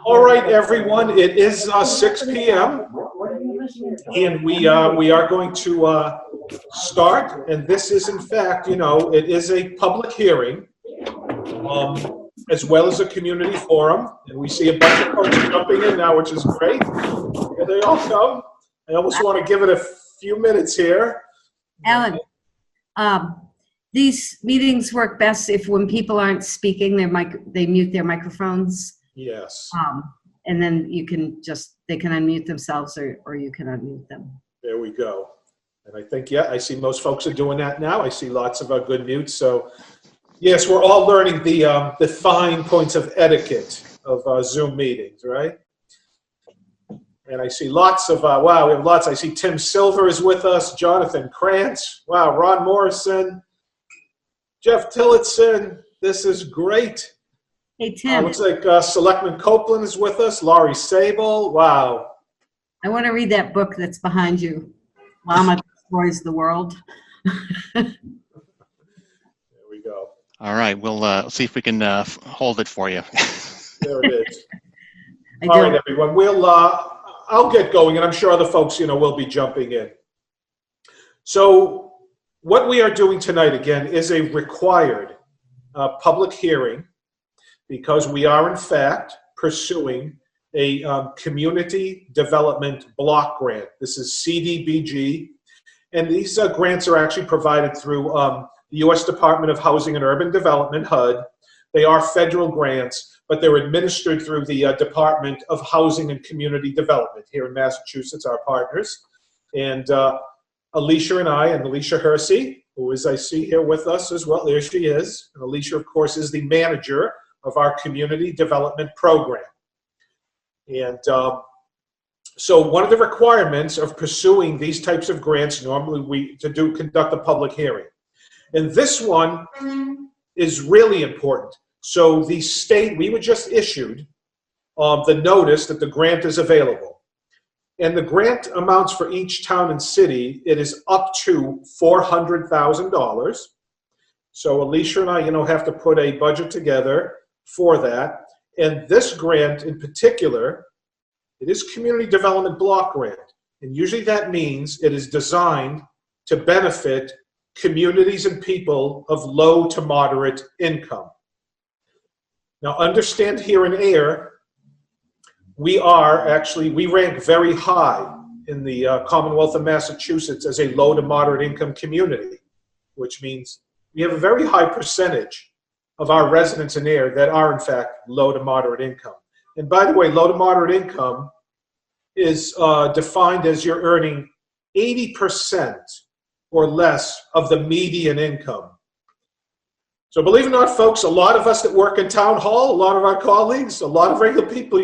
All right, everyone, it is 6 p.m. and we are going to start, and this is in fact, it is a public hearing as well as a community forum, and we see a bunch of folks jumping in now, which is great. Here they all come. I almost want to give it a few minutes here. Alan, these meetings work best if when people aren't speaking, they mute their microphones. Yes. And then they can unmute themselves or you can unmute them. There we go. And I think, I see most folks are doing that now. I see lots of good mutes. So yes, we're all learning the fine points of etiquette of Zoom meetings, right? And I see lots of, wow, we have lots. I see Tim Silver is with us, Jonathan Krantz, wow, Ron Morrison, Jeff Tillotson. This is great. Hey, Tim. Looks like Selectman Copeland is with us, Laurie Sable, wow. I want to read that book that's behind you, Llama Destroys the World. There we go. All right, we'll see if we can hold it for you. There it is. All right, everyone, I'll get going, and I'm sure other folks, will be jumping in. So what we are doing tonight, again, is a required public hearing because we are, in fact, pursuing a community development block grant. This is CDBG, and these grants are actually provided through the U.S. Department of Housing and Urban Development, HUD. They are federal grants, but they're administered through the Department of Housing and Community Development here in Massachusetts, our partners. And Alicia and I, and Alicia Hersey, who is I see here with us as well, there she is. And Alicia, of course, is the manager of our community development program. And so one of the requirements of pursuing these types of grants, normally conduct a public hearing. And this one is really important. So the state, we were just issued the notice that the grant is available. And the grant amounts for each town and city, it is up to $400,000. So Alicia and I, have to put a budget together for that. And this grant in particular, it is community development block grant. And usually that means it is designed to benefit communities and people of low to moderate income. Now understand here in AIR, we rank very high in the Commonwealth of Massachusetts as a low to moderate income community, which means we have a very high percentage of our residents in AIR that are in fact low to moderate income. And by the way, low to moderate income is defined as you're earning 80% or less of the median income. So believe it or not, folks, a lot of us that work in town hall, a lot of our colleagues, a lot of regular people,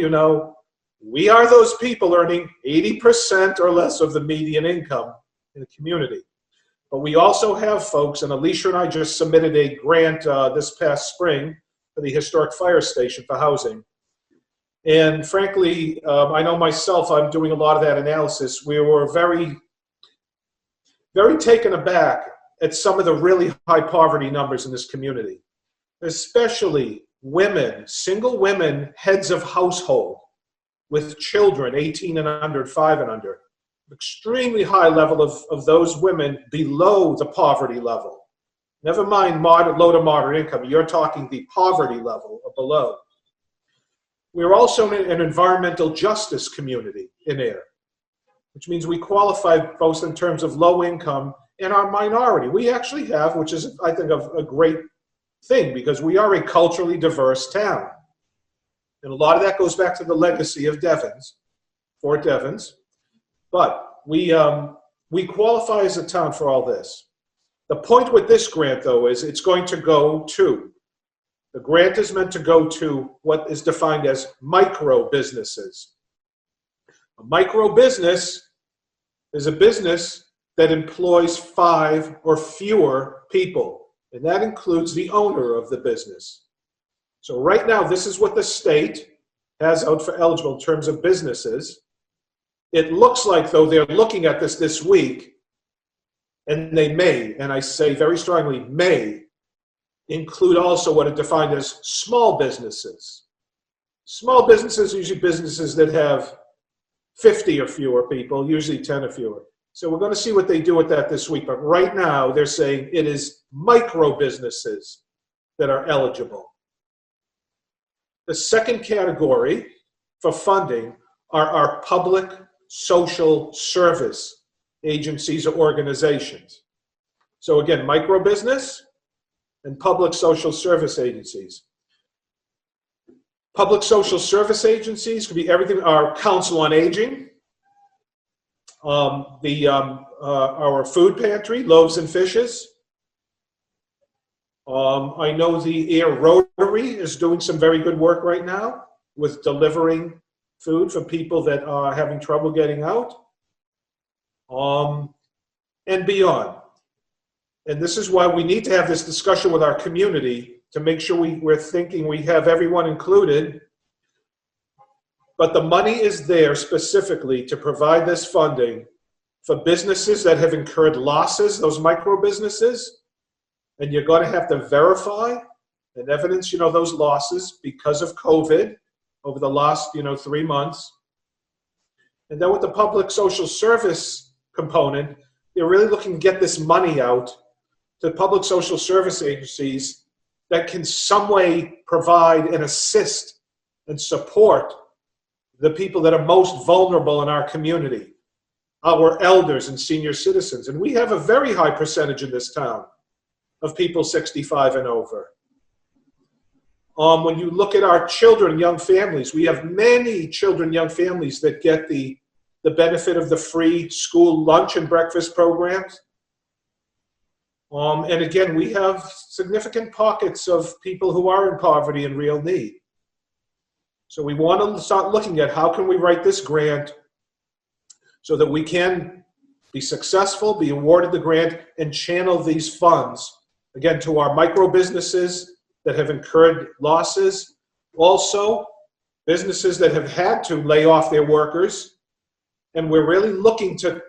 we are those people earning 80% or less of the median income in the community. But we also have folks, and Alicia and I just submitted a grant this past spring for the historic fire station for housing. And frankly, I know myself, I'm doing a lot of that analysis. We were very, very taken aback at some of the really high poverty numbers in this community, especially women, single women, heads of household with children, 18 and under, 5 and under. Extremely high level of those women below the poverty level. Never mind low to moderate income. You're talking the poverty level or below. We're also an environmental justice community in AIR, which means we qualify both in terms of low income and our minority. We actually have, which is, I think, a great thing because we are a culturally diverse town. And a lot of that goes back to the legacy of Devens, Fort Devens. But we qualify as a town for all this. The point with this grant, though, is it's going to go to, the grant is meant to go to what is defined as micro businesses. A micro business is a business that employs 5 or fewer people, and that includes the owner of the business. So right now, this is what the state has out for eligible in terms of businesses. It looks like, though, they're looking at this week, and they may, and I say very strongly, may include also what are defined as small businesses. Small businesses are usually businesses that have 50 or fewer people, usually 10 or fewer. So we're going to see what they do with that this week. But right now, they're saying it is micro businesses that are eligible. The second category for funding are our public social service agencies or organizations. So again, micro business and public social service agencies. Public social service agencies could be everything, our Council on Aging, our food pantry, Loaves and Fishes. I know the Air Rotary is doing some very good work right now with delivering food for people that are having trouble getting out, and beyond. And this is why we need to have this discussion with our community to make sure we're thinking we have everyone included. But the money is there specifically to provide this funding for businesses that have incurred losses, those micro businesses, and you're going to have to verify and evidence, those losses because of COVID over the last, 3 months. And then with the public social service component, they're really looking to get this money out to public social service agencies that can some way provide and assist and support the people that are most vulnerable in our community, our elders and senior citizens. And we have a very high percentage in this town of people 65 and over. When you look at our children and young families, we have many children and young families that get the benefit of the free school lunch and breakfast programs. And again, we have significant pockets of people who are in poverty and real need. So we want to start looking at how can we write this grant so that we can be successful, be awarded the grant, and channel these funds, again, to our micro businesses that have incurred losses. Also, businesses that have had to lay off their workers. And we're really looking to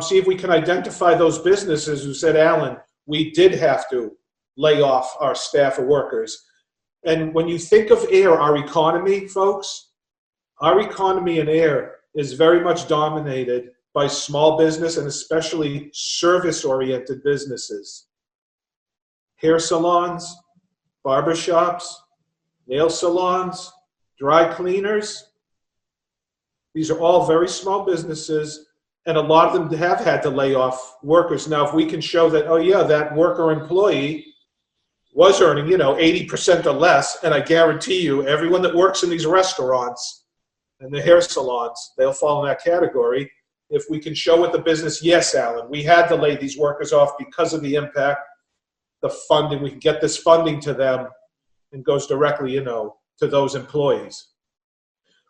see if we can identify those businesses who said, Alan, we did have to lay off our staff or workers. And when you think of air, our economy, folks, our economy in air is very much dominated by small business and especially service-oriented businesses. Hair salons, barbershops, nail salons, dry cleaners. These are all very small businesses, and a lot of them have had to lay off workers. Now, if we can show that, oh yeah, that worker employee was earning, 80% or less, and I guarantee you, everyone that works in these restaurants and the hair salons, they'll fall in that category. If we can show with the business, yes, Alan, we had to lay these workers off because of the impact, the funding, we can get this funding to them and goes directly, to those employees.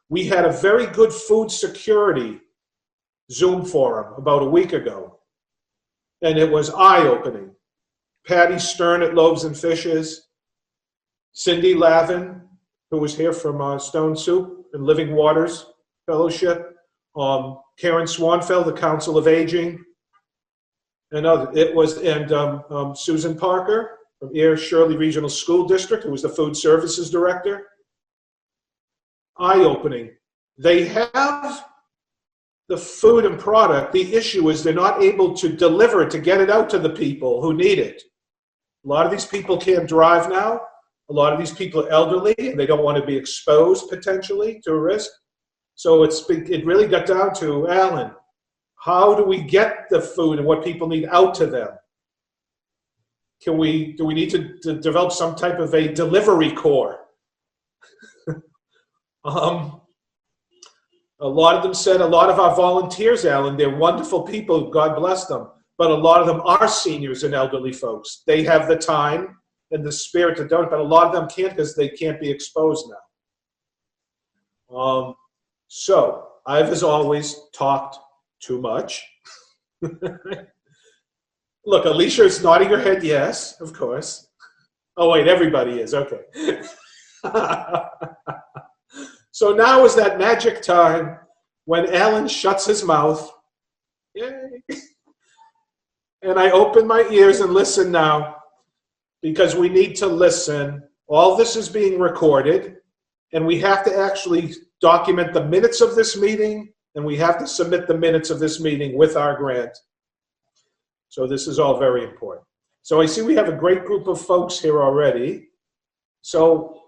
We had a very good food security Zoom forum about a week ago, and it was eye-opening. Patty Stern at Loaves and Fishes, Cindy Lavin, who was here from Stone Soup and Living Waters Fellowship, Karen Swanfeld, the Council of Aging, and others. Susan Parker from Air Shirley Regional School District, who was the Food Services Director. Eye-opening. They have the food and product. The issue is they're not able to deliver it, to get it out to the people who need it. A lot of these people can't drive now. A lot of these people are elderly, and they don't want to be exposed potentially to a risk. So it really got down to, Alan, how do we get the food and what people need out to them? Do we need to develop some type of a delivery corps? A lot of them said, a lot of our volunteers, Alan, they're wonderful people, God bless them, but a lot of them are seniors and elderly folks. They have the time and the spirit to do it, but a lot of them can't because they can't be exposed now. So I've, as always, talked too much. Look, Alicia is nodding her head yes, of course. Oh, wait, everybody is, okay. So now is that magic time when Alan shuts his mouth. Yay. And I open my ears and listen now, because we need to listen. All this is being recorded. and we have to actually document the minutes of this meeting, and we have to submit the minutes of this meeting with our grant. So this is all very important. So I see we have a great group of folks here already. So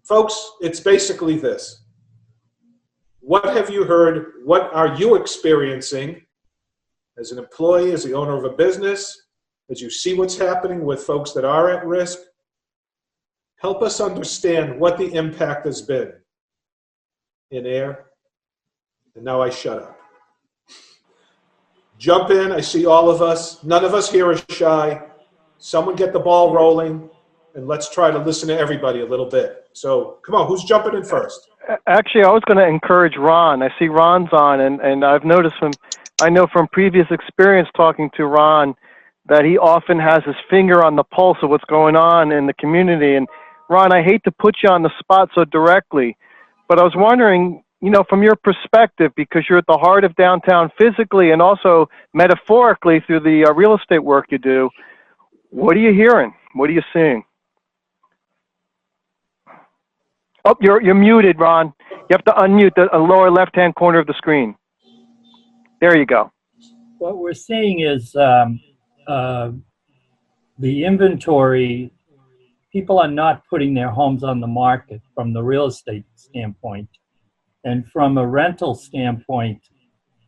folks, it's basically this. What have you heard? What are you experiencing as an employee, as the owner of a business, as you see what's happening with folks that are at risk? Help us understand what the impact has been in air. And now I shut up. Jump in. I see all of us. None of us here are shy. Someone get the ball rolling, and let's try to listen to everybody a little bit. So come on, who's jumping in first? Actually, I was going to encourage Ron. I see Ron's on, and I've noticed I know from previous experience talking to Ron that he often has his finger on the pulse of what's going on in the community. And Ron, I hate to put you on the spot so directly, but I was wondering, from your perspective, because you're at the heart of downtown physically and also metaphorically through the real estate work you do, what are you hearing? What are you seeing? Oh, you're muted, Ron. You have to unmute the lower left-hand corner of the screen. There you go. What we're seeing is the inventory. People are not putting their homes on the market from the real estate standpoint. And from a rental standpoint,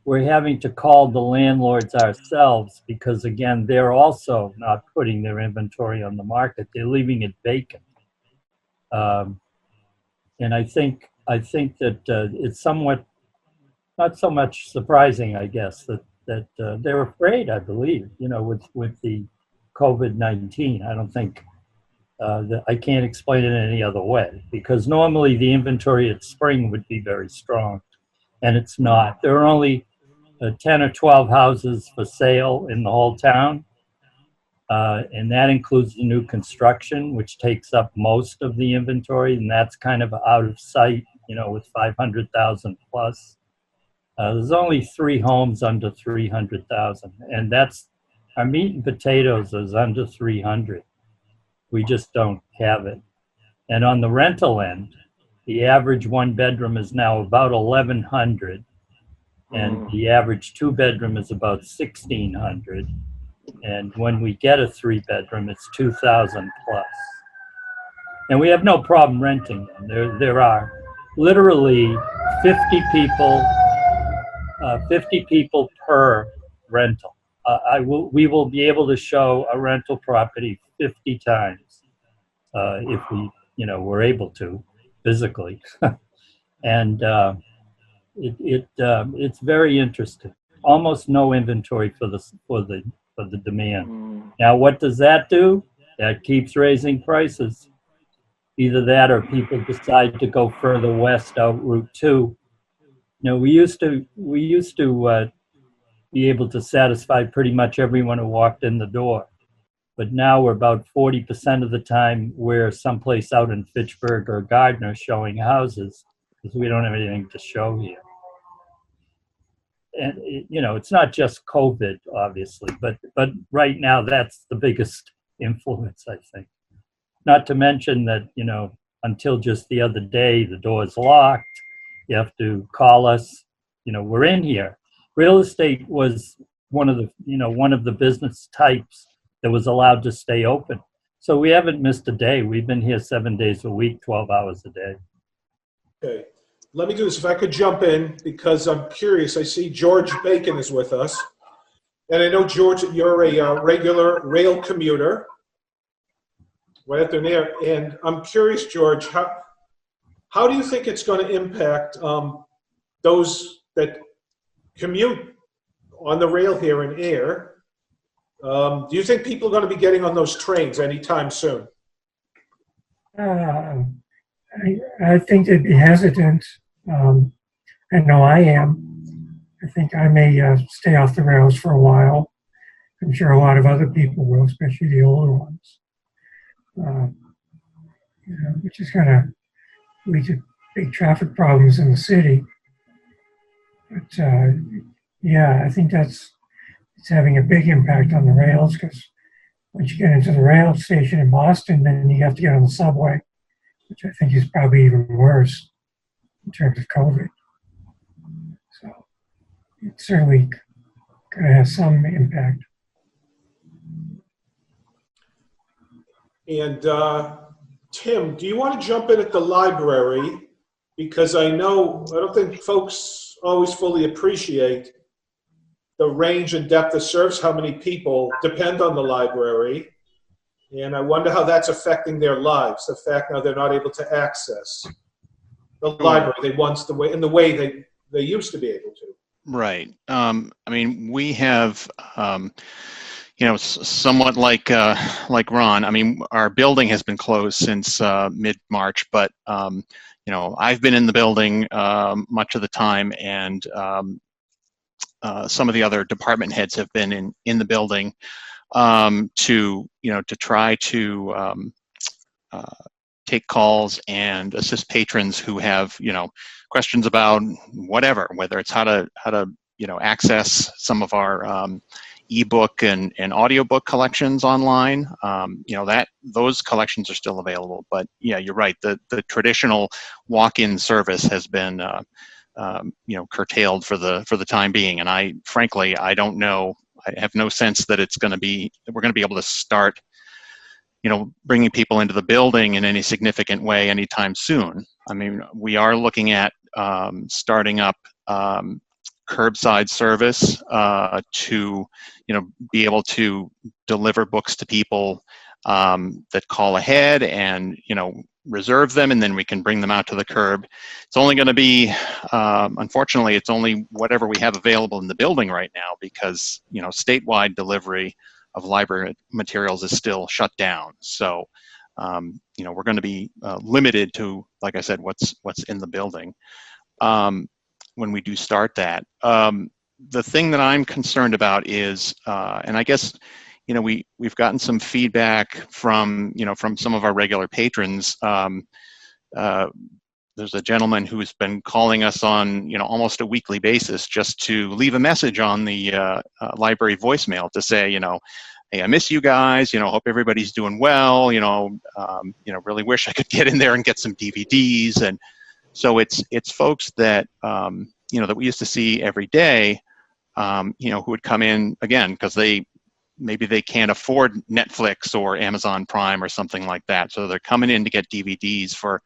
we're having to call the landlords ourselves because, again, they're also not putting their inventory on the market. They're leaving it vacant. And I think that it's somewhat, not so much surprising, I guess, that they're afraid, I believe, with the COVID-19. I don't think I can't explain it any other way, because normally the inventory at spring would be very strong, and it's not. There are only 10 or 12 houses for sale in the whole town, and that includes the new construction, which takes up most of the inventory, and that's kind of out of sight, with 500,000 plus. There's only 3 homes under 300,000, and that's our meat and potatoes is under 300. We just don't have it. And on the rental end, the average 1-bedroom is now about 1,100, and the average 2-bedroom is about 1,600. And when we get a 3-bedroom, it's 2,000 plus. And we have no problem renting them. There are literally 50 people per rental. We will be able to show a rental property 50 times if we're able to physically. And it's very interesting. Almost no inventory for the demand. Now, what does that do? That keeps raising prices. Either that or people decide to go further west out Route 2. We used to be able to satisfy pretty much everyone who walked in the door. But now we're about 40% of the time we're someplace out in Fitchburg or Gardner showing houses because we don't have anything to show here. And it's not just COVID, obviously, but right now that's the biggest influence, I think. Not to mention that, until just the other day, the door's locked. You have to call us. We're in here. Real estate was one of the business types that was allowed to stay open. So we haven't missed a day. We've been here 7 days a week, 12 hours a day. Okay. Let me do this. If I could jump in, because I'm curious. I see George Bacon is with us. And I know, George, that you're a regular rail commuter right there and there. And I'm curious, George, how do you think it's going to impact those that commute on the rail here in Air? Do you think people are going to be getting on those trains anytime soon? I think they'd be hesitant. I know I am. I think I may stay off the rails for a while. I'm sure a lot of other people will, especially the older ones. Which is going to lead to big traffic problems in the city. But I think it's having a big impact on the rails, because once you get into the rail station in Boston, then you have to get on the subway, which I think is probably even worse in terms of COVID. So it's certainly going to have some impact. And Tim, do you want to jump in at the library? Because I don't think folks always fully appreciate the range and depth of service, how many people depend on the library. And I wonder how that's affecting their lives, the fact now they're not able to access the library in the way they used to be able to. Right. I mean, we have, somewhat like Ron. I mean, our building has been closed since mid-March, but I've been in the building much of the time, and some of the other department heads have been in the building to try to take calls and assist patrons who have questions about whatever, whether it's how to access some of our ebook and audiobook collections online. Those collections are still available, but yeah, you're right. The traditional walk-in service has been curtailed for the time being, and I don't know. I have no sense that we're going to be able to start bringing people into the building in any significant way anytime soon. I mean, we are looking at starting up curbside service to be able to deliver books to people that call ahead and reserve them, and then we can bring them out to the curb. It's only going to be, unfortunately, it's only whatever we have available in the building right now, because statewide delivery of library materials is still shut down. So we're going to be limited to, like I said, what's in the building when we do start that. The thing that I'm concerned about is, and I guess we've gotten some feedback from some of our regular patrons. There's a gentleman who's been calling us on almost a weekly basis just to leave a message on the library voicemail to say, hey, I miss you guys. Hope everybody's doing well. Really wish I could get in there and get some DVDs. And so it's folks that that we used to see every day, who would come in again because maybe they can't afford Netflix or Amazon Prime or something like that. So they're coming in to get DVDs for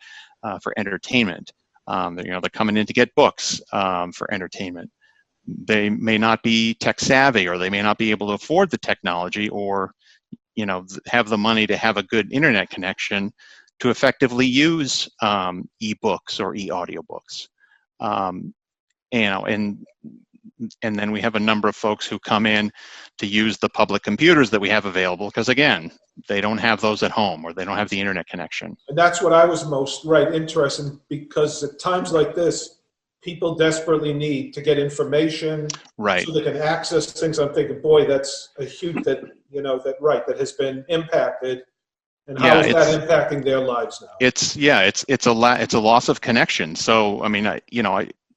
entertainment. They're coming in to get books for entertainment. They may not be tech savvy, or they may not be able to afford the technology, or have the money to have a good internet connection to effectively use ebooks or e-audiobooks. And then we have a number of folks who come in to use the public computers that we have available, because again, they don't have those at home, or they don't have the internet connection. And that's what I was most interested in, because at times like this, people desperately need to get information, right, so they can access things. I'm thinking, boy, that's a huge that has been impacted. And how is that impacting their lives now? It's a loss of connection. So I mean,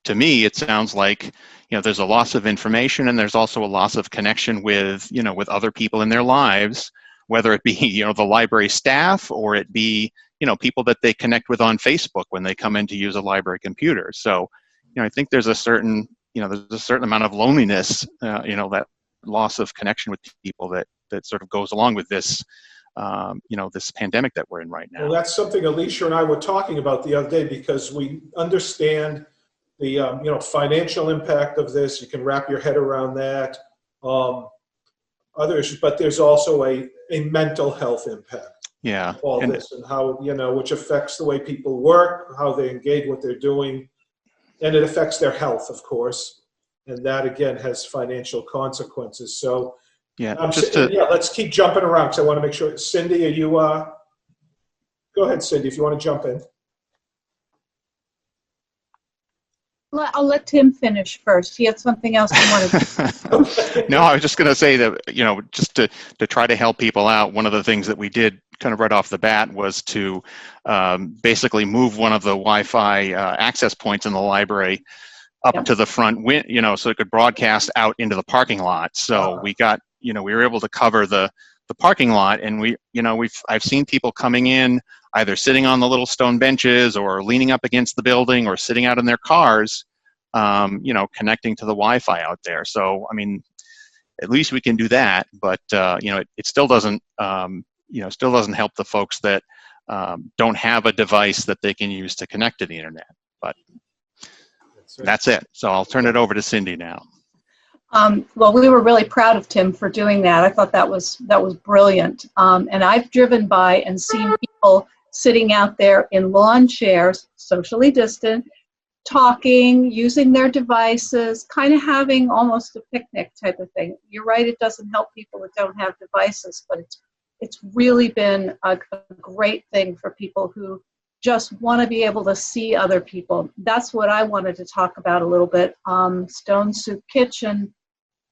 to me, it sounds like there's a loss of information, and there's also a loss of connection with with other people in their lives, whether it be the library staff, or it be people that they connect with on Facebook when they come in to use a library computer. So I think there's a certain amount of loneliness, that loss of connection with people that sort of goes along with this this pandemic that we're in right now. Well, that's something Alicia and I were talking about the other day, because we understand the financial impact of this. You can wrap your head around that. Other issues, but there's also a mental health impact. Yeah. Of all this, and how which affects the way people work, how they engage, what they're doing, and it affects their health, of course, and that again has financial consequences. So yeah, let's keep jumping around, because I want to make sure. Cindy, are you? Go ahead, Cindy, if you want to jump in. I'll let Tim finish first. He had something else he wanted to say. No, I was just going to say that, just to try to help people out, one of the things that we did kind of right off the bat was to basically move one of the Wi-Fi access points in the library up to the front, so it could broadcast out into the parking lot. So we got, we were able to cover the parking lot, and I've seen people coming in either sitting on the little stone benches or leaning up against the building or sitting out in their cars, you know, connecting to the Wi-Fi out there. So, I mean, at least we can do that, but you know, it still doesn't, you know, still doesn't help the folks that don't have a device that they can use to connect to the internet. But that's it. So I'll turn it over to Cindy now. Well, we were really proud of Tim for doing that. I thought that was brilliant. And I've driven by and seen people sitting out there in lawn chairs, socially distant, talking, using their devices, kind of having almost a picnic type of thing. You're right, it doesn't help people that don't have devices, but it's really been a great thing for people who just want to be able to see other people. That's what I wanted to talk about a little bit. Stone Soup Kitchen,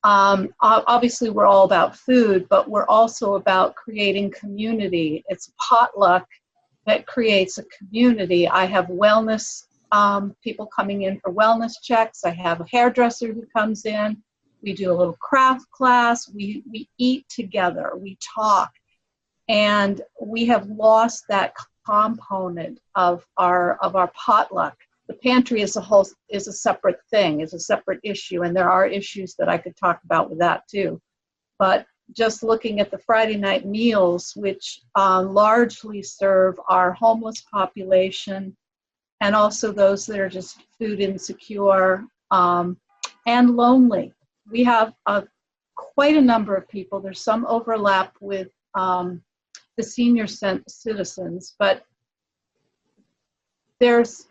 obviously we're all about food, but we're also about creating community. It's potluck that creates a community. I have wellness people coming in for wellness checks. I have a hairdresser who comes in. We do a little craft class. We eat together. We talk. And we have lost that component of our potluck. The pantry is a separate thing, is a separate issue, and there are issues that I could talk about with that too. But just looking at the Friday night meals, which largely serve our homeless population and also those that are just food insecure and lonely. We have quite a number of people. There's some overlap with the senior citizens, but there's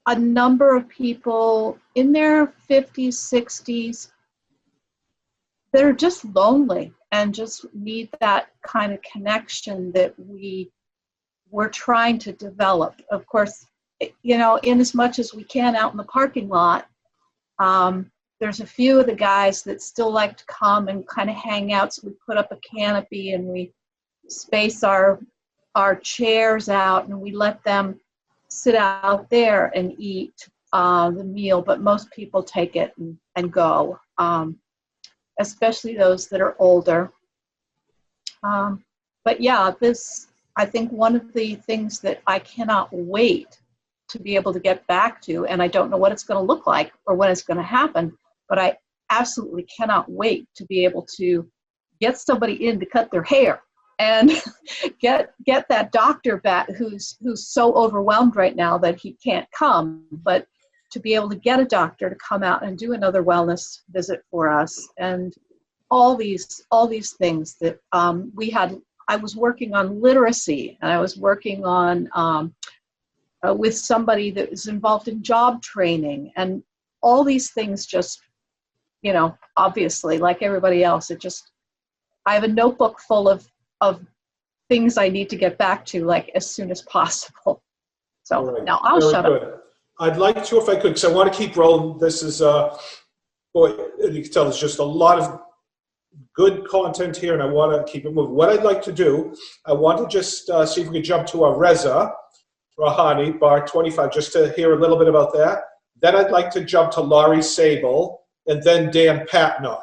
a number of people in their 50s, 60s that are just lonely and just need that kind of connection that we're trying to develop. Of course, you know, in as much as we can out in the parking lot, there's a few of the guys that still like to come and kind of hang out. So we put up a canopy and we space our chairs out and we let them sit out there and eat the meal, but most people take it and go, especially those that are older. But yeah, I think one of the things that I cannot wait to be able to get back to, and I don't know what it's going to look like or when it's going to happen, but I absolutely cannot wait to be able to get somebody in to cut their hair and get that doctor back who's so overwhelmed right now that he can't come, but to be able to get a doctor to come out and do another wellness visit for us, and all these things that we had. I was working on literacy, and I was working on with somebody that was involved in job training, and all these things just, you know, obviously like everybody else, I have a notebook full of things I need to get back to, like, as soon as possible. So right. Now I'll shut up. I'd like to, if I could, because I want to keep rolling. This is, boy, you can tell there's just a lot of good content here, and I want to keep it moving. What I'd like to do, I want to just see if we can jump to our Reza Rahani, Bar 25, just to hear a little bit about that. Then I'd like to jump to Laurie Sable, and then Dan Patnon.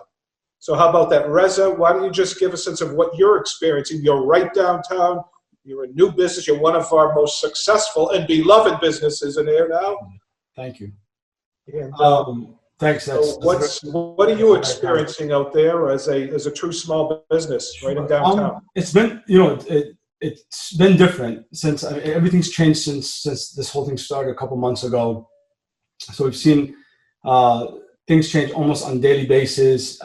So how about that? Reza, why don't you just give a sense of what you're experiencing? You're right downtown. You're a new business. You're one of our most successful and beloved businesses in here now. Thank you. And, thanks. So what are you experiencing out there as a true small business right in downtown? It's been, you know, it's been different since everything's changed since this whole thing started a couple months ago. So we've seen things change almost on a daily basis.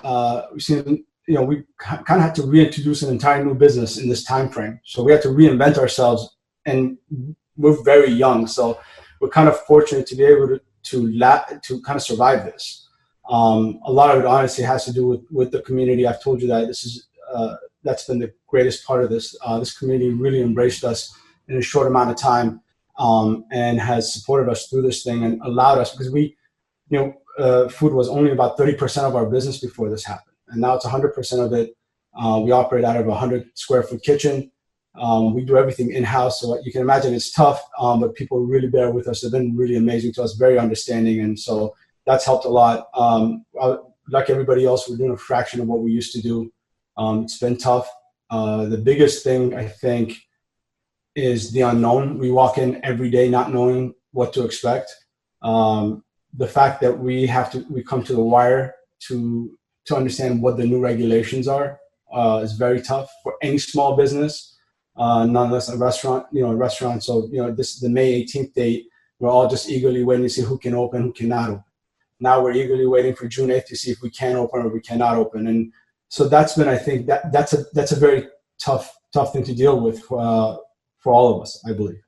We've seen, you know, we kind of had to reintroduce an entire new business in this time frame. So we had to reinvent ourselves, and we're very young. So we're kind of fortunate to be able to kind of survive this. A lot of it honestly has to do with the community. I've told you that this is that's been the greatest part of this. This community really embraced us in a short amount of time, and has supported us through this thing and allowed us, because we, you know, food was only about 30% of our business before this happened, and now it's 100% of it. We operate out of a 100 square foot kitchen. We do everything in-house, so you can imagine it's tough, but people really bear with us. They've been really amazing to us, very understanding, and so that's helped a lot. Like everybody else, we're doing a fraction of what we used to do. It's been tough. The biggest thing, I think, is the unknown. We walk in every day not knowing what to expect. The fact that we come to the wire to understand what the new regulations are is very tough for any small business, nonetheless a restaurant. So this is the May 18th date. We're all just eagerly waiting to see who can open, who cannot open. Now we're eagerly waiting for June 8th to see if we can open or we cannot open. And so that's been, I think, that's a very tough thing to deal with for all of us, I believe.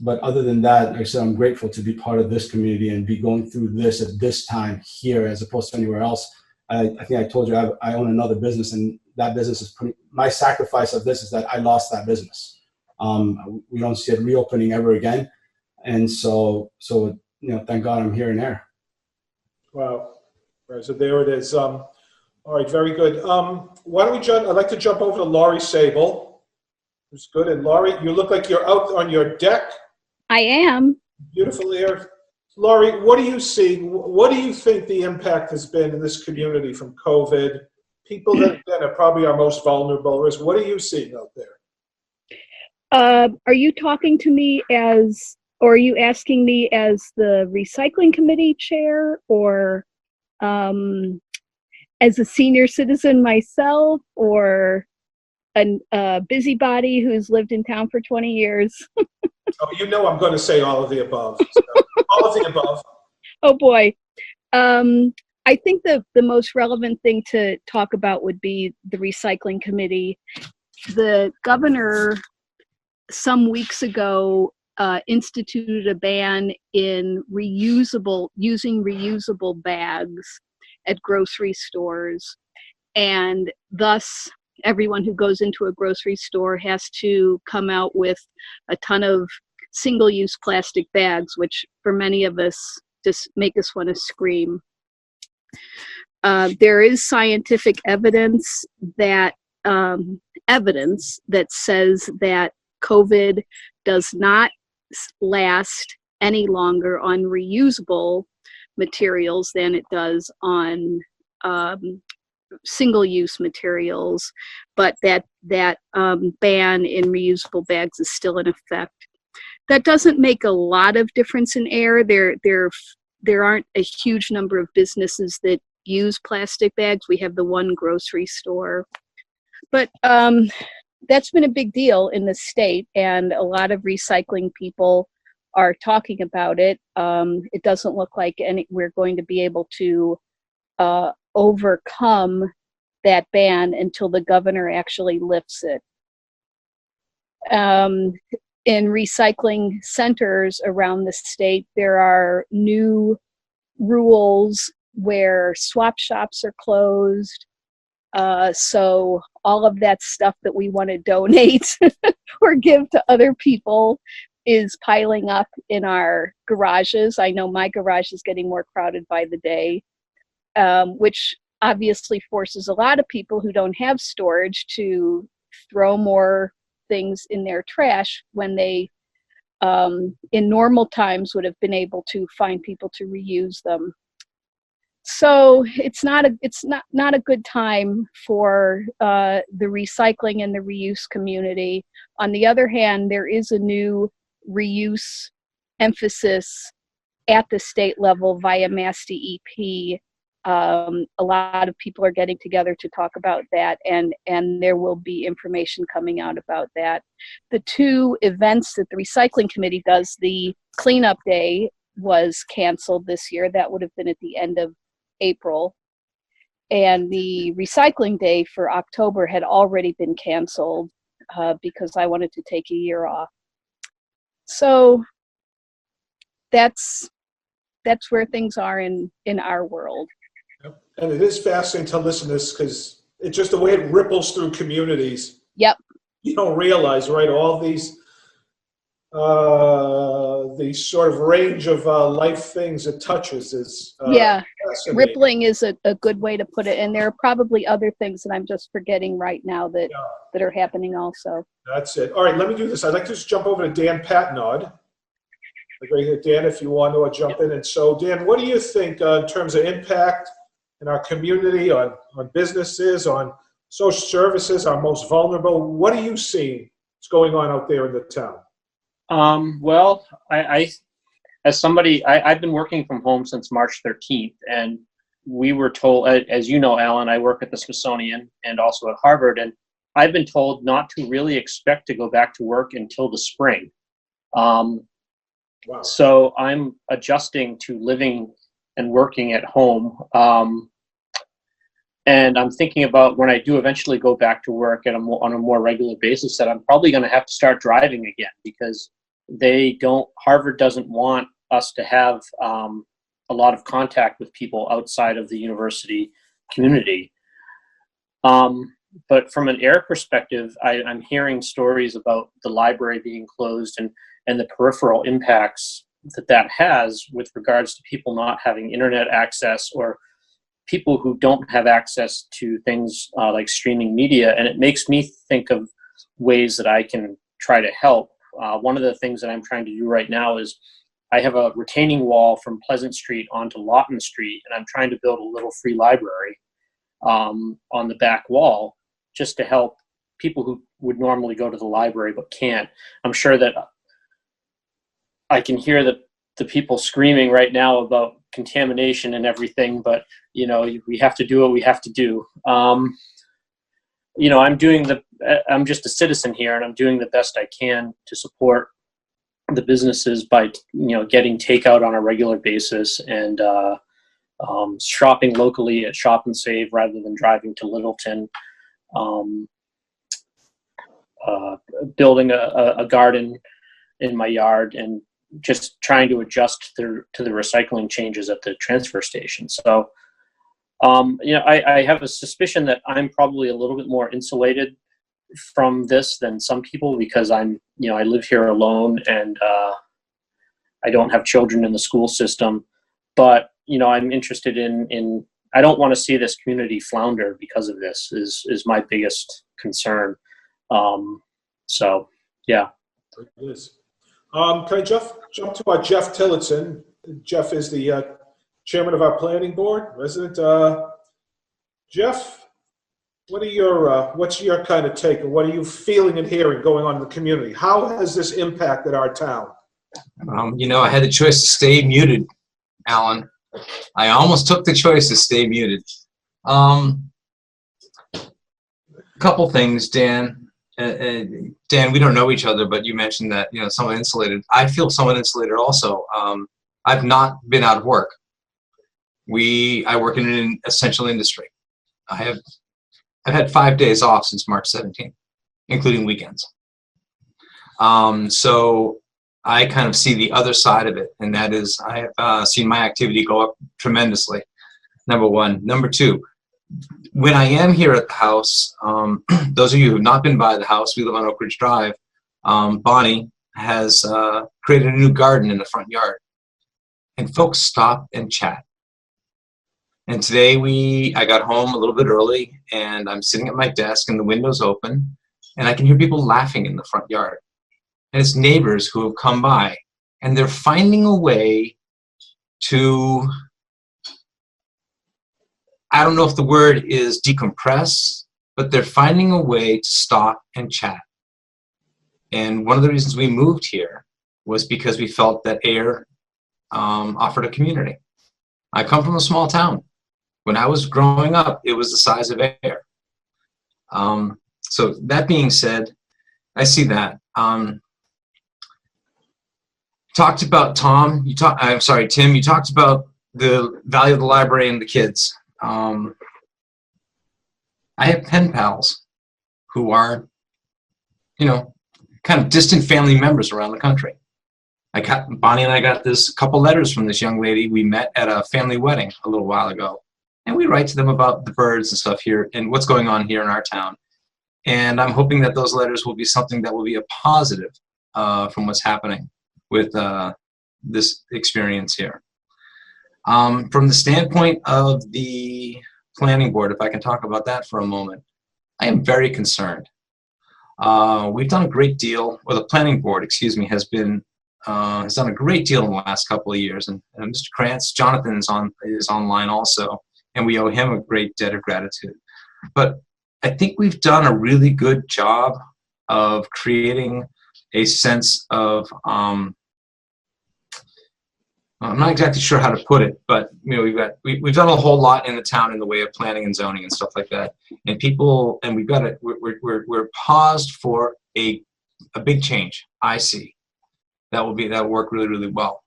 But other than that, like I said, I'm grateful to be part of this community and be going through this at this time here as opposed to anywhere else. I think I told you I own another business, and that business is my sacrifice of this is that I lost that business. We don't see it reopening ever again. And so thank God I'm here and there. Wow. Right, so there it is. All right, very good. Why don't we jump? I'd like to jump over to Laurie Sable, who's good. And Laurie, you look like you're out on your deck. I am. Beautiful air. Laurie, what are you seeing? What do you think the impact has been in this community from COVID? People that again, are probably our most vulnerable. What are you seeing out there? Are you talking to me or are you asking me as the recycling committee chair, or as a senior citizen myself, or a busybody who's lived in town for 20 years? Oh, I'm going to say all of the above. So, all of the above. Oh boy. I think the most relevant thing to talk about would be the recycling committee. The governor some weeks ago instituted a ban in using reusable bags at grocery stores, and thus everyone who goes into a grocery store has to come out with a ton of single-use plastic bags, which for many of us just make us want to scream. There is scientific evidence that says that COVID does not last any longer on reusable materials than it does on single-use materials, but that ban in reusable bags is still in effect. That doesn't make a lot of difference in air. There aren't a huge number of businesses that use plastic bags. We have the one grocery store, but that's been a big deal in the state, and a lot of recycling people are talking about it. It doesn't look like we're going to be able to overcome that ban until the governor actually lifts it. In recycling centers around the state, there are new rules where swap shops are closed. So all of that stuff that we want to donate or give to other people is piling up in our garages. I know my garage is getting more crowded by the day, which obviously forces a lot of people who don't have storage to throw more things in their trash when they, in normal times, would have been able to find people to reuse them. So it's not a good time for the recycling and the reuse community. On the other hand, there is a new reuse emphasis at the state level via Mass DEP. A lot of people are getting together to talk about that, and there will be information coming out about that. The two events that the recycling committee does, the cleanup day was canceled this year. That would have been at the end of April, and the recycling day for October had already been canceled because I wanted to take a year off. So that's where things are in our world. And it is fascinating to listen to this because it's just the way it ripples through communities. Yep. You don't realize, right? All these sort of range of life things it touches is rippling is a good way to put it, and there are probably other things that I'm just forgetting right now that are happening also. That's it. All right, let me do this. I'd like to just jump over to Dan Patnod. Dan, if you want to jump in. And so, Dan, what do you think in terms of impact in our community, on businesses, on social services, our most vulnerable? What are you seeing What's going on out there in the town? Well, as somebody, I've been working from home since March 13th, and we were told, as you know, Alan, I work at the Smithsonian and also at Harvard, and I've been told not to really expect to go back to work until the spring. Wow. So I'm adjusting to living and working at home. And I'm thinking about when I do eventually go back to work on a more regular basis, that I'm probably going to have to start driving again, because Harvard doesn't want us to have a lot of contact with people outside of the university community. But from an air perspective, I'm hearing stories about the library being closed and the peripheral impacts that has with regards to people not having internet access, or people who don't have access to things like streaming media. And it makes me think of ways that I can try to help. One of the things that I'm trying to do right now is I have a retaining wall from Pleasant Street onto Lawton Street, and I'm trying to build a little free library on the back wall, just to help people who would normally go to the library but can't. I'm sure that I can hear the people screaming right now about contamination and everything, but we have to do what we have to do. I'm just a citizen here, and I'm doing the best I can to support the businesses by getting takeout on a regular basis, and shopping locally at Shop and Save rather than driving to Littleton. Building a garden in my yard, and just trying to adjust to the recycling changes at the transfer station. So, I have a suspicion that I'm probably a little bit more insulated from this than some people, because I live here alone, and I don't have children in the school system. But, I'm interested in I don't want to see this community flounder because of this is my biggest concern. So, yeah. It is. Can I jump to Jeff Tillotson? Jeff is the chairman of our planning board, resident. Jeff, what's your kind of take, and what are you feeling and hearing going on in the community? How has this impacted our town? I had the choice to stay muted, Alan. I almost took the choice to stay muted. Couple things, Dan. Dan, we don't know each other, but you mentioned that somewhat insulated. I feel somewhat insulated also. I've not been out of work. I work in an essential industry. I've had 5 days off since March 17th, including weekends. So I kind of see the other side of it, and that is I have seen my activity go up tremendously, number one. Number two, when I am here at the house, those of you who have not been by the house, we live on Oak Ridge Drive, Bonnie has created a new garden in the front yard, and folks stop and chat. And today I got home a little bit early, and I'm sitting at my desk, and the window's open, and I can hear people laughing in the front yard. And it's neighbors who have come by, and they're finding a way to, I don't know if the word is decompress, but they're finding a way to stop and chat. And one of the reasons we moved here was because we felt that air offered a community. I come from a small town. When I was growing up, it was the size of air. So that being said, I see that. Talked about Tim, you talked about the value of the library and the kids. I have pen pals who are, kind of distant family members around the country. Bonnie and I got this couple letters from this young lady we met at a family wedding a little while ago. And we write to them about the birds and stuff here and what's going on here in our town. And I'm hoping that those letters will be something that will be a positive from what's happening with this experience here. From the standpoint of the planning board, if I can talk about that for a moment, I am very concerned. We've done a great deal, or the planning board, excuse me, has done a great deal in the last couple of years. And Mr. Krantz, Jonathan is online also, and we owe him a great debt of gratitude. But I think we've done a really good job of creating a sense of, I'm not exactly sure how to put it, but we've done a whole lot in the town in the way of planning and zoning and stuff like that, and we're paused for a big change. I see that'll work really, really well,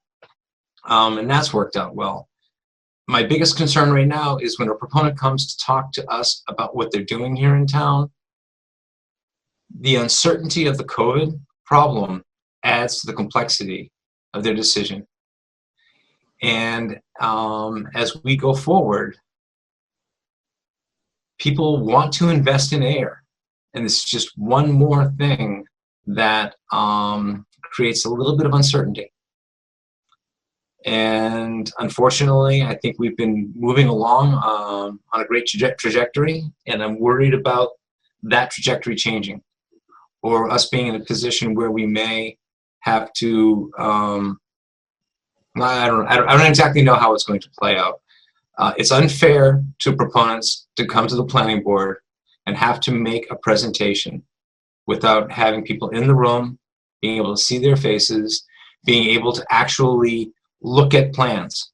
and that's worked out well. My biggest concern right now is when a proponent comes to talk to us about what they're doing here in town, the uncertainty of the COVID problem adds to the complexity of their decision. And as we go forward, people want to invest in air. And this is just one more thing that creates a little bit of uncertainty. And unfortunately, I think we've been moving along on a great trajectory, and I'm worried about that trajectory changing, or us being in a position where we may have to, I don't exactly know how it's going to play out. It's unfair to proponents to come to the planning board and have to make a presentation without having people in the room, being able to see their faces, being able to actually look at plans.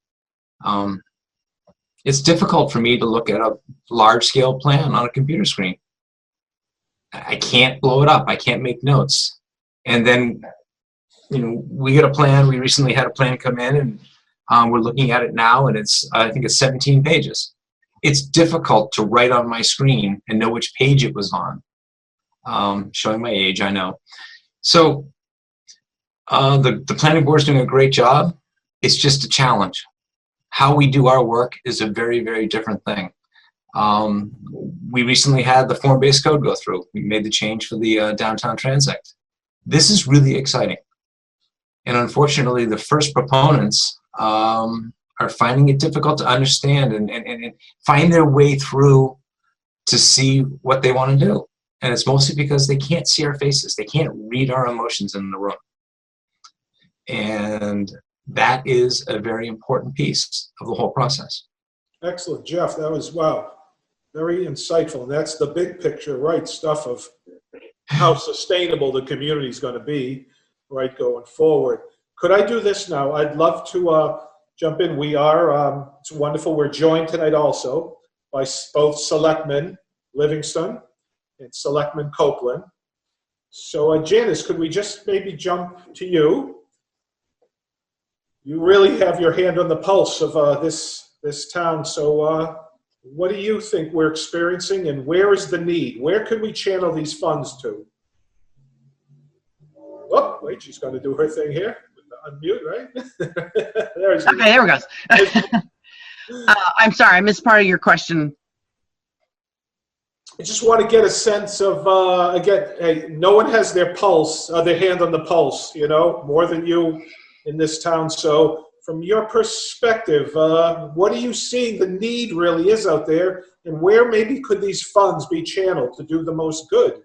It's difficult for me to look at a large-scale plan on a computer screen. I can't blow it up. I can't make notes. And then, we get a plan. We recently had a plan come in, and we're looking at it now, and I think it's 17 pages. It's difficult to write on my screen and know which page it was on. Showing my age, I know. So the planning board is doing a great job. It's just a challenge. How we do our work is a very, very different thing. We recently had the form-based code go through. We made the change for the Downtown Transact. This is really exciting. And unfortunately, the first proponents are finding it difficult to understand and find their way through to see what they want to do. And it's mostly because they can't see our faces. They can't read our emotions in the room. And that is a very important piece of the whole process. Excellent, Jeff. That was, wow, very insightful. And that's the big picture, right, stuff of how sustainable the community is going to be, right, going forward. Could I do this now? I'd love to jump in. We are, it's wonderful. We're joined tonight also by both Selectmen Livingston and Selectman Copeland. So Janice, could we just maybe jump to you? You really have your hand on the pulse of this town. So what do you think we're experiencing, and where is the need? Where could we channel these funds to? Oh, wait, she's going to do her thing here. Unmute, right? There's okay, there we go. I'm sorry, I missed part of your question. I just want to get a sense of, again, hey, no one has their pulse, their hand on the pulse, more than you in this town. So from your perspective, what are you seeing the need really is out there, and where maybe could these funds be channeled to do the most good?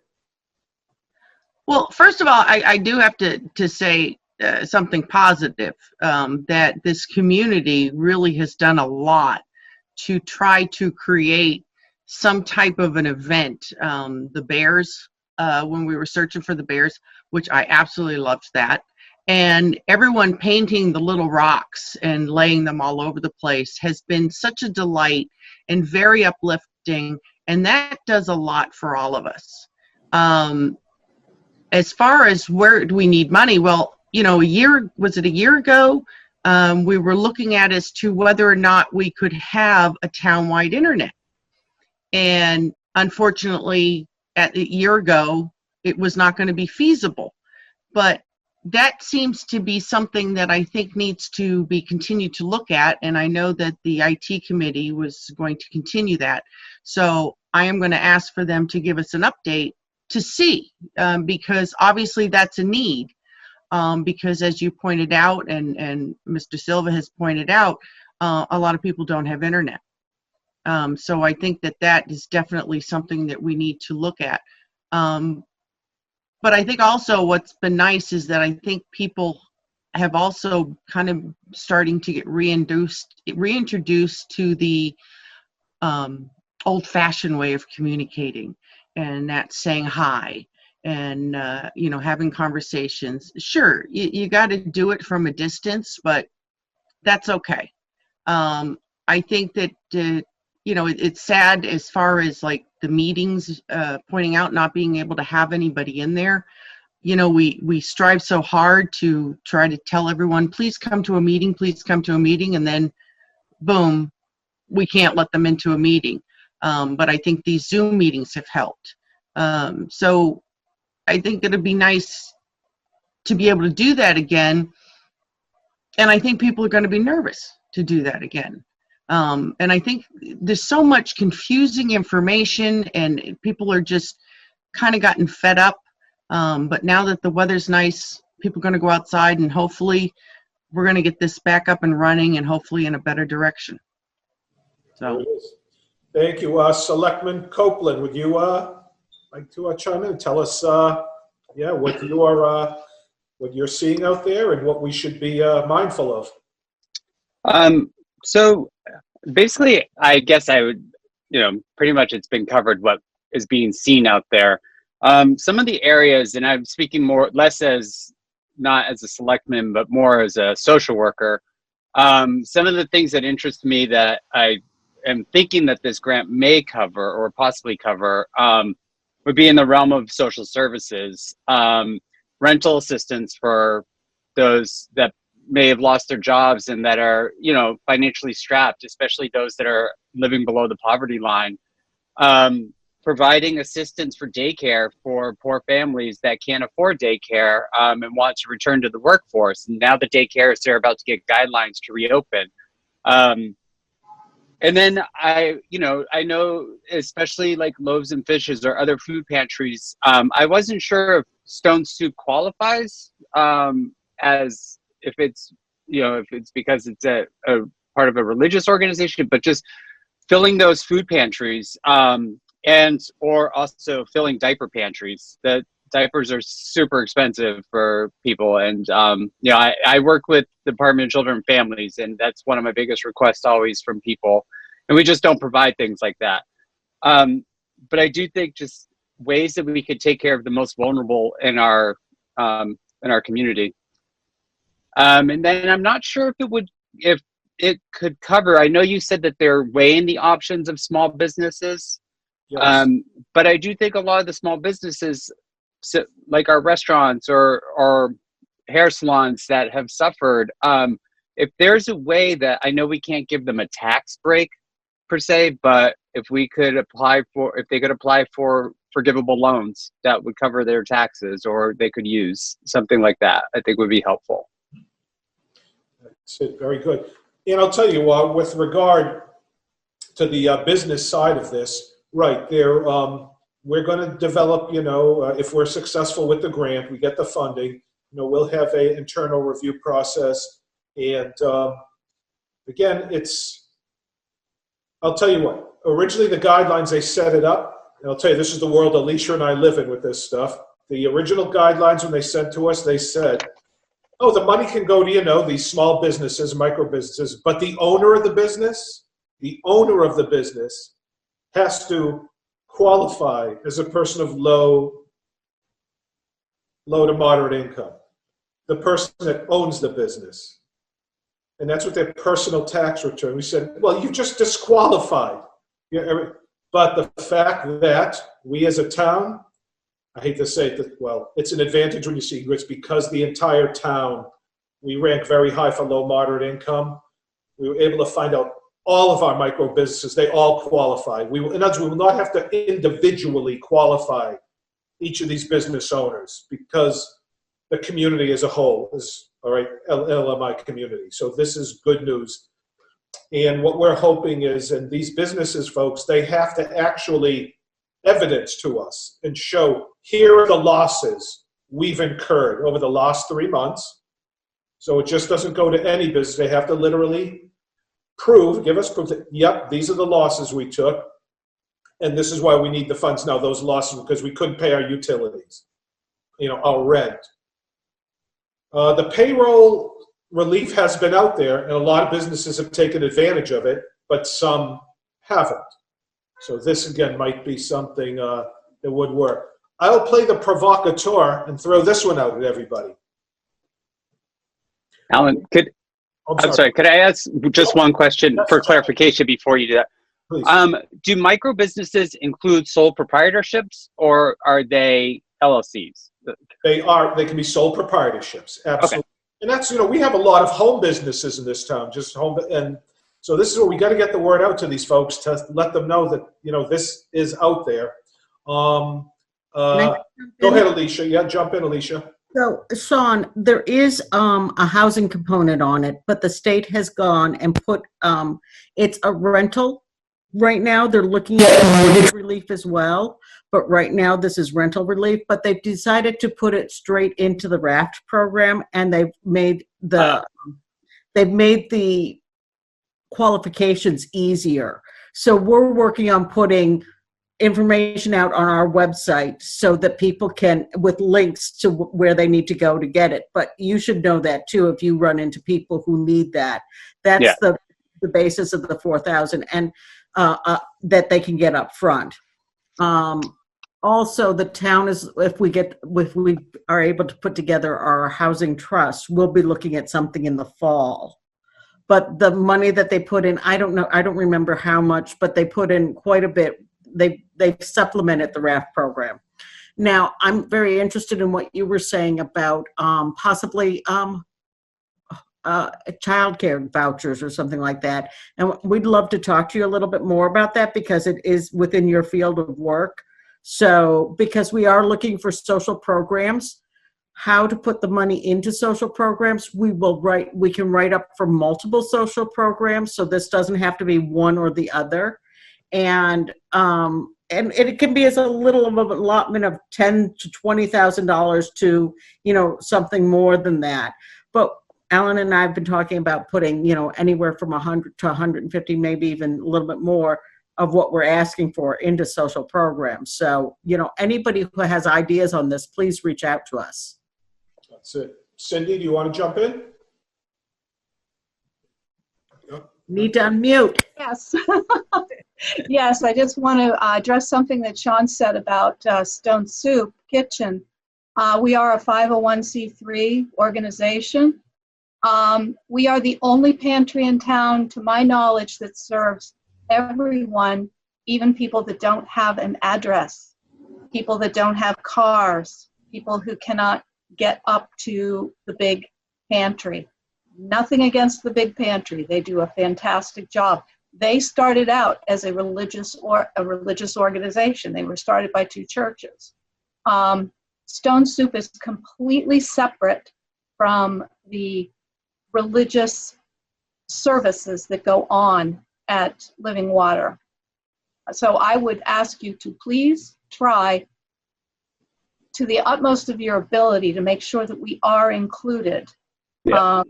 Well, first of all, I do have to say something positive, that this community really has done a lot to try to create some type of an event. The Bears, when we were searching for the Bears, which I absolutely loved that. And everyone painting the little rocks and laying them all over the place has been such a delight and very uplifting. And that does a lot for all of us. As far as where do we need money? Well, a year ago, we were looking at as to whether or not we could have a town-wide internet. And unfortunately, a year ago, it was not going to be feasible. But that seems to be something that I think needs to be continued to look at. And I know that the IT committee was going to continue that. So I am going to ask for them to give us an update to see, because obviously that's a need. Because as you pointed out, and Mr. Silva has pointed out, a lot of people don't have internet. So I think that is definitely something that we need to look at. But I think also what's been nice is that I think people have also kind of starting to get reintroduced to the old-fashioned way of communicating, and that's saying hi and having conversations. Sure, you got to do it from a distance, but that's okay. I think that it's sad as far as like the meetings, pointing out not being able to have anybody in there. We strive so hard to try to tell everyone, please come to a meeting, and then boom, we can't let them into a meeting. But I think these Zoom meetings have helped. So I think it'd be nice to be able to do that again. And I think people are going to be nervous to do that again. And I think there's so much confusing information, and people are just kind of gotten fed up. But now that the weather's nice, people are going to go outside, and hopefully we're going to get this back up and running, and hopefully in a better direction. So, thank you. Selectman Copeland, would you like to chime in and tell us what you're seeing out there and what we should be mindful of? So basically, I guess I would, pretty much it's been covered what is being seen out there. Some of the areas, and I'm speaking less as not as a selectman, but more as a social worker. Some of the things that interest me that I am thinking that this grant may cover or possibly cover would be in the realm of social services, rental assistance for those that may have lost their jobs and that are, financially strapped, especially those that are living below the poverty line. Providing assistance for daycare for poor families that can't afford daycare and want to return to the workforce. And now the daycares are about to get guidelines to reopen. And then I know especially like Loaves and Fishes or other food pantries, I wasn't sure if Stone Soup qualifies as if it's because it's a part of a religious organization, but just filling those food pantries or also filling diaper pantries. The diapers are super expensive for people. And, I work with the Department of Children and Families, and that's one of my biggest requests always from people. And we just don't provide things like that. But I do think just ways that we could take care of the most vulnerable in our community. And then I'm not sure if it could cover, I know you said that they're weighing the options of small businesses. Yes. But I do think a lot of the small businesses, like our restaurants or hair salons that have suffered, if there's a way that, I know we can't give them a tax break per se, but if they could apply for forgivable loans that would cover their taxes, or they could use something like that, I think would be helpful. That's it. Very good. And I'll tell you, with regard to the business side of this, right there, we're going to develop, if we're successful with the grant, we get the funding, we'll have an internal review process. And again, I'll tell you what, originally the guidelines, they set it up, and I'll tell you, this is the world Alicia and I live in with this stuff. The original guidelines, when they sent to us, they said, oh, the money can go to, these small businesses, micro businesses, but the owner of the business has to qualify as a person of low to moderate income, the person that owns the business. And that's what their personal tax return. We said, well, you just disqualified. But the fact that we as a town, I hate to say it, well, it's an advantage when you see grits because the entire town, we rank very high for low, moderate income. We were able to find out all of our micro businesses, they all qualify. In other words, we will not have to individually qualify each of these business owners because the community as a whole is, all right, LMI community. So this is good news. And what we're hoping is, and these businesses, folks, they have to actually evidence to us and show, here are the losses we've incurred over the last 3 months. So it just doesn't go to any business. They have to literally give us proof that, yep, these are the losses we took, and this is why we need the funds now, those losses, because we couldn't pay our utilities, our rent. The payroll relief has been out there, and a lot of businesses have taken advantage of it, but some haven't. So this, again, might be something that would work. I'll play the provocateur and throw this one out at everybody. Alan, I'm sorry, could I ask just one question for clarification before you do that? Please. Do micro businesses include sole proprietorships, or are they LLCs? They can be sole proprietorships, absolutely. Okay. And that's, we have a lot of home businesses in this town, just home, and so this is where we got to get the word out to these folks to let them know that, this is out there. Go ahead, Alicia. Yeah, jump in, Alicia. So, Sean, there is a housing component on it, but the state has gone and put, it's a rental. Right now, they're looking at mortgage relief as well, but right now this is rental relief. But they've decided to put it straight into the RAFT program, and they've made the qualifications easier. So we're working on putting information out on our website so that people can, with links to where they need to go to get it. But you should know that too if you run into people who need that. That's the basis of the 4,000 and that they can get up front. Also, the town is, if we are able to put together our housing trust, we'll be looking at something in the fall. But the money that they put in, I don't remember how much, but they put in quite a bit. They've supplemented the RAFT program. Now, I'm very interested in what you were saying about possibly childcare vouchers or something like that. And we'd love to talk to you a little bit more about that because it is within your field of work. So, because we are looking for social programs, how to put the money into social programs, we can write up for multiple social programs. So this doesn't have to be one or the other. And it can be as a little of an allotment of $10,000 to $20,000 to, something more than that. But Alan and I have been talking about putting, anywhere from 100 to 150, maybe even a little bit more of what we're asking for into social programs. So, anybody who has ideas on this, please reach out to us. That's it. Cindy, do you want to jump in? Need to unmute. Yes. Yes, I just want to address something that Sean said about Stone Soup Kitchen. We are a 501c3 organization. We are the only pantry in town, to my knowledge, that serves everyone, even people that don't have an address, people that don't have cars, people who cannot get up to the big pantry. Nothing against the big pantry. They do a fantastic job. They started out as a religious organization. They were started by two churches. Stone Soup is completely separate from the religious services that go on at Living Water. So I would ask you to please try to the utmost of your ability to make sure that we are included. Yeah.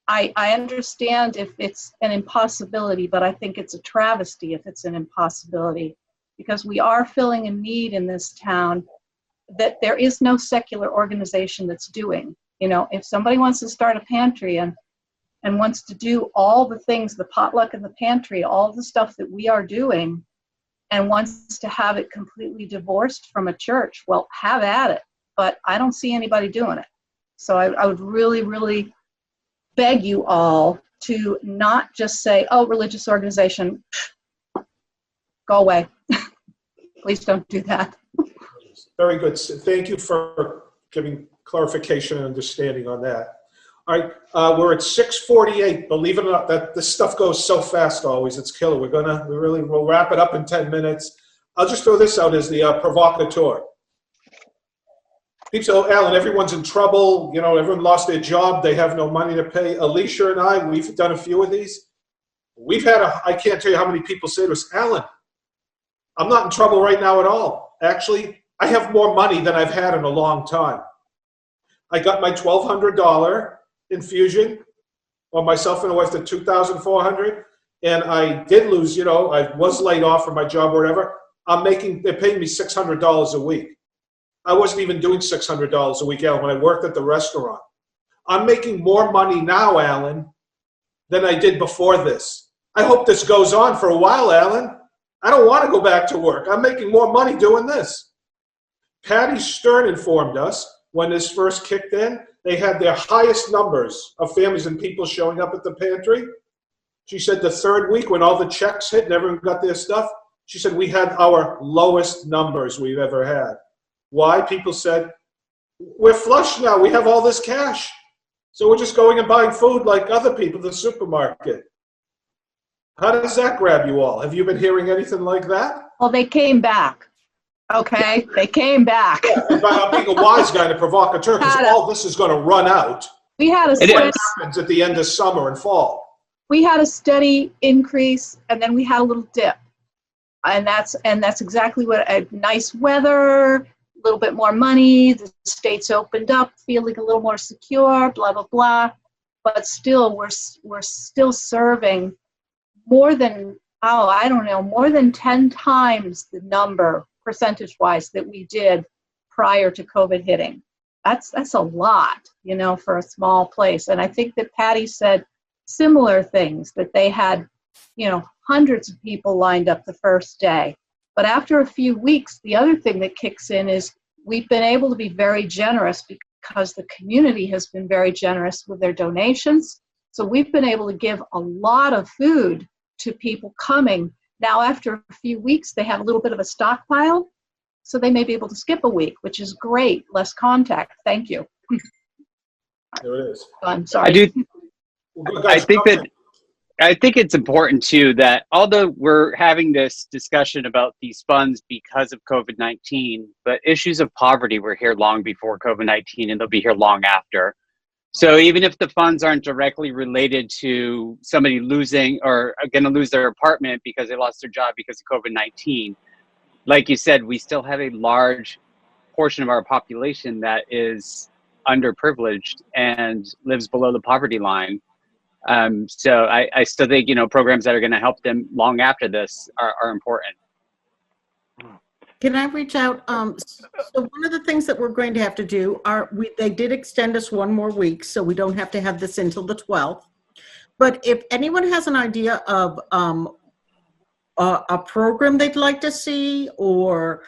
I understand if it's an impossibility, but I think it's a travesty if it's an impossibility, because we are filling a need in this town that there is no secular organization that's doing. If somebody wants to start a pantry and wants to do all the things, the potluck and the pantry, all the stuff that we are doing, and wants to have it completely divorced from a church, well, have at it. But I don't see anybody doing it. So I would really, really beg you all to not just say, oh, religious organization, go away. Please don't do that. Very good. Thank you for giving clarification and understanding on that. All right, we're at 6:48. Believe it or not, that this stuff goes so fast always. It's killer. We'll wrap it up in 10 minutes. I'll just throw this out as the provocateur. So, Alan, everyone's in trouble. Everyone lost their job. They have no money to pay. Alicia and I, we've done a few of these. We've had I can't tell you how many people say to us, Alan, I'm not in trouble right now at all. Actually, I have more money than I've had in a long time. I got my $1,200 infusion on myself and my wife, the $2,400, and I did lose, I was laid off from my job or whatever. They're paying me $600 a week. I wasn't even doing $600 a week, Alan, when I worked at the restaurant. I'm making more money now, Alan, than I did before this. I hope this goes on for a while, Alan. I don't want to go back to work. I'm making more money doing this. Patty Stern informed us when this first kicked in, they had their highest numbers of families and people showing up at the pantry. She said the third week when all the checks hit and everyone got their stuff, she said we had our lowest numbers we've ever had. Why? People said, we're flush now, we have all this cash. So we're just going and buying food like other people at the supermarket. How does that grab you all? Have you been hearing anything like that? Well, they came back. Okay, they came back. Yeah, and I'm being a wise guy and a provocateur because all this is going to run out. We had a What steady, happens at the end of summer and fall? we had a steady increase, and then we had a little dip, and that's exactly what nice weather, a little bit more money, the states opened up, feeling a little more secure, blah blah blah, but still we're still serving more than more than 10 times the number percentage-wise that we did prior to COVID hitting. That's a lot, for a small place. And I think that Patty said similar things, that they had, hundreds of people lined up the first day. But after a few weeks, the other thing that kicks in is we've been able to be very generous because the community has been very generous with their donations. So we've been able to give a lot of food to people coming. Now, after a few weeks, they have a little bit of a stockpile, so they may be able to skip a week, which is great. Less contact. Thank you. There it is. I'm sorry. I think it's important too that although we're having this discussion about these funds because of COVID-19, but issues of poverty were here long before COVID-19 and they'll be here long after. So even if the funds aren't directly related to somebody losing or going to lose their apartment because they lost their job because of COVID-19, like you said, we still have a large portion of our population that is underprivileged and lives below the poverty line. So I still think, programs that are going to help them long after this are important. Can I reach out? So one of the things that we're going to have to do they did extend us one more week, so we don't have to have this until the 12th. But if anyone has an idea of a program they'd like to see or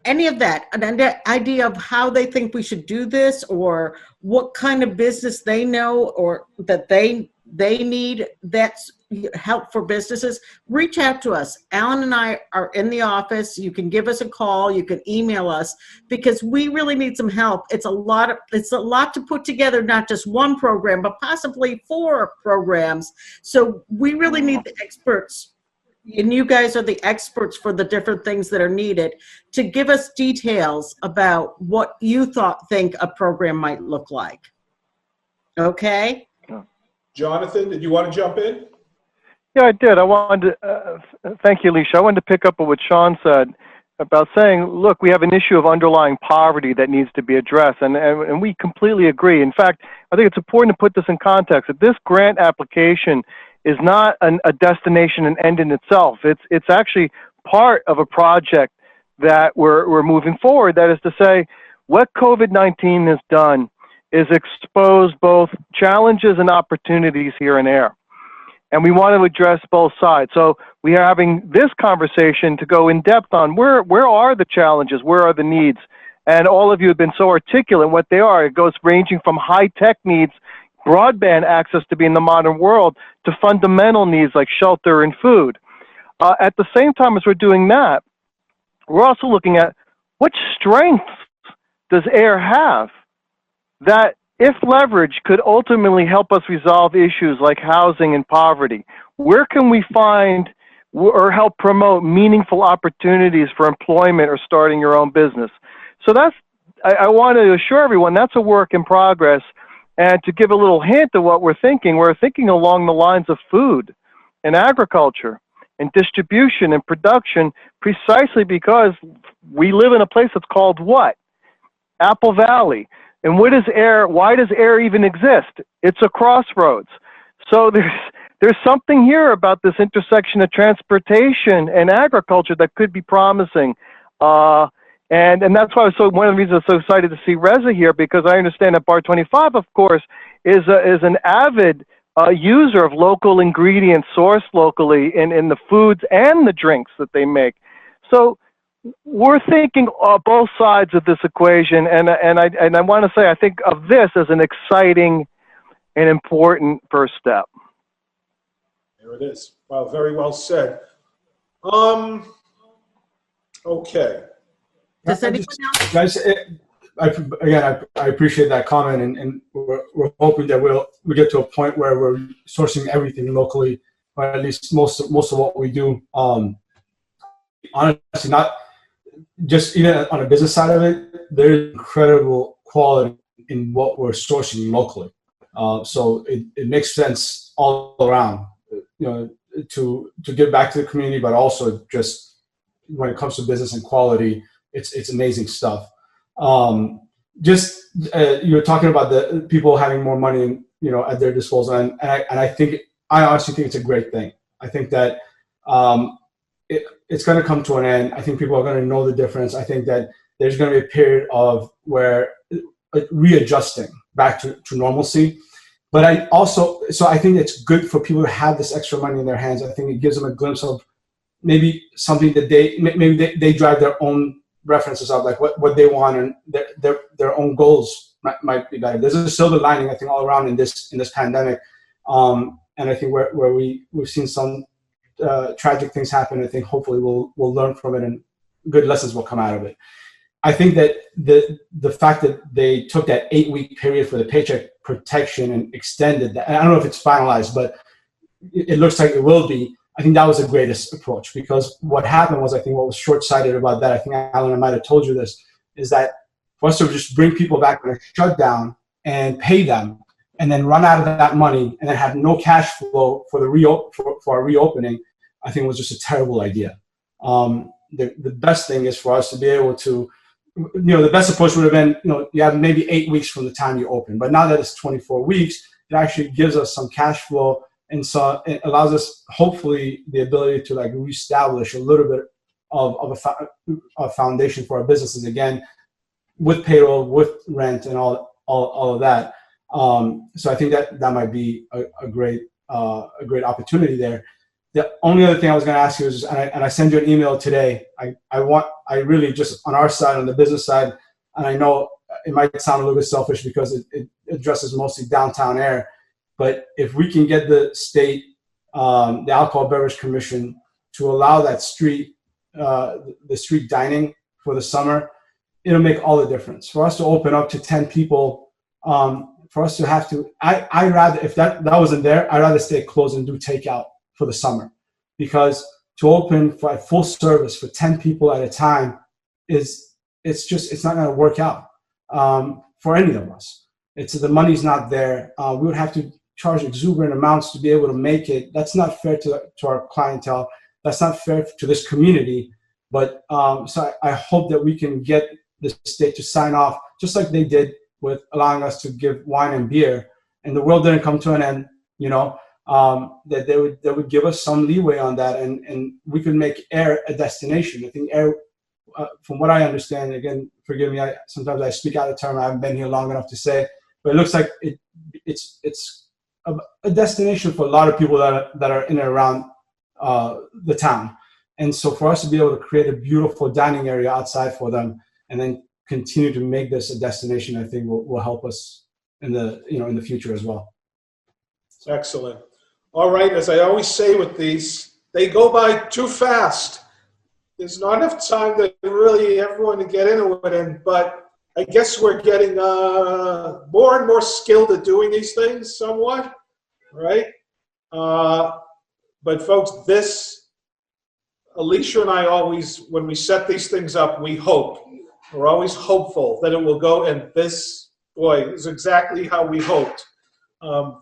any of that, an idea of how they think we should do this or what kind of business they know or that they need that's help for businesses, reach out to us. Alan and I are in the office. You can give us a call. You can email us because we really need some help. It's a lot to put together, not just one program, but possibly 4 programs. So we really need the experts, and you guys are the experts for the different things that are needed, to give us details about what you think a program might look like. Okay? Jonathan, did you want to jump in? Yeah, I did. I wanted to, thank you, Alicia. I wanted to pick up on what Sean said about saying, look, we have an issue of underlying poverty that needs to be addressed, and we completely agree. In fact, I think it's important to put this in context, that this grant application is not a destination and end in itself. It's actually part of a project that we're moving forward. That is to say, what COVID-19 has done is expose both challenges and opportunities here and there. And we want to address both sides. So we are having this conversation to go in depth on where are the challenges, where are the needs? And all of you have been so articulate in what they are. It goes ranging from high-tech needs, broadband access to be in the modern world, to fundamental needs like shelter and food. At the same time as we're doing that, we're also looking at what strengths does AIR have that, if leveraged, could ultimately help us resolve issues like housing and poverty. Where can we find or help promote meaningful opportunities for employment or starting your own business? So I want to assure everyone that's a work in progress. And to give a little hint of what we're thinking along the lines of food and agriculture and distribution and production, precisely because we live in a place that's called what? Apple Valley. And why does AIR even exist? It's a crossroads. So there's something here about this intersection of transportation and agriculture that could be promising. And that's why one of the reasons I'm so excited to see Reza here, because I understand that Bar 25, of course, is an avid user of local ingredients sourced locally in the foods and the drinks that they make. So we're thinking both sides of this equation, and I want to say I think of this as an exciting and important first step. There it is. Wow, very well said. Okay. Does anyone else? Guys, again, I appreciate that comment, and we're hoping that we get to a point where we're sourcing everything locally, or at least most of what we do. Honestly, not just even on the business side of it, there's incredible quality in what we're sourcing locally. So it makes sense all around, to give back to the community, but also just when it comes to business and quality, it's amazing stuff. You were talking about the people having more money, at their disposal, and I honestly think it's a great thing. I think that it's going to come to an end. I think people are going to know the difference. I think that there's going to be a period of where readjusting back to normalcy. But I think it's good for people to have this extra money in their hands. I think it gives them a glimpse of maybe something that they drive their own references of, like what they want, and their own goals might be better. There's a silver lining, I think, all around in this pandemic. And I think where we've seen some tragic things happen, I think hopefully we'll learn from it and good lessons will come out of it. I think that the fact that they took that 8-week period for the paycheck protection and extended that, and I don't know if it's finalized, but it looks like it will be. I think that was the greatest approach, because what happened was, I think what was short-sighted about that, I think Alan, I might have told you this, is that for us to just bring people back on a shutdown and pay them, and then run out of that money, and then have no cash flow for our reopening, I think was just a terrible idea. The best thing is for us to be able to, the best approach would have been, you have maybe 8 weeks from the time you open, but now that it's 24 weeks, it actually gives us some cash flow, and so it allows us hopefully the ability to reestablish a little bit of a foundation for our businesses again, with payroll, with rent, and all of that. So I think that might be a great opportunity there. The only other thing I was going to ask you is, and I sent you an email today. I really just on our side, on the business side, and I know it might sound a little bit selfish because it addresses mostly downtown area, but if we can get the state, the Alcohol Beverage Commission, to allow that the street dining for the summer, it'll make all the difference. For us to open up to 10 people, for us to have to, I'd rather, if that wasn't there, I'd rather stay closed and do takeout for the summer, because to open for full service for 10 people at a time it's not going to work out for any of us. The money's not there. We would have to charge exuberant amounts to be able to make it. That's not fair to our clientele. That's not fair to this community. But so I hope that we can get the state to sign off, just like they did with allowing us to give wine and beer, and the world didn't come to an end, that they would give us some leeway on that, and we could make air a destination. I think air, from what I understand, again, forgive me, sometimes I speak out of turn. I haven't been here long enough to say, but it looks like it's a destination for a lot of people that are in and around the town. And so for us to be able to create a beautiful dining area outside for them, and then continue to make this a destination, I think will help us in the future as well. Excellent. All right, as I always say with these, they go by too fast. There's not enough time to really everyone to get into it, but I guess we're getting more and more skilled at doing these things somewhat, right? But folks, Alicia and I always, when we set these things up, we're always hopeful that it will go, and this, boy, is exactly how we hoped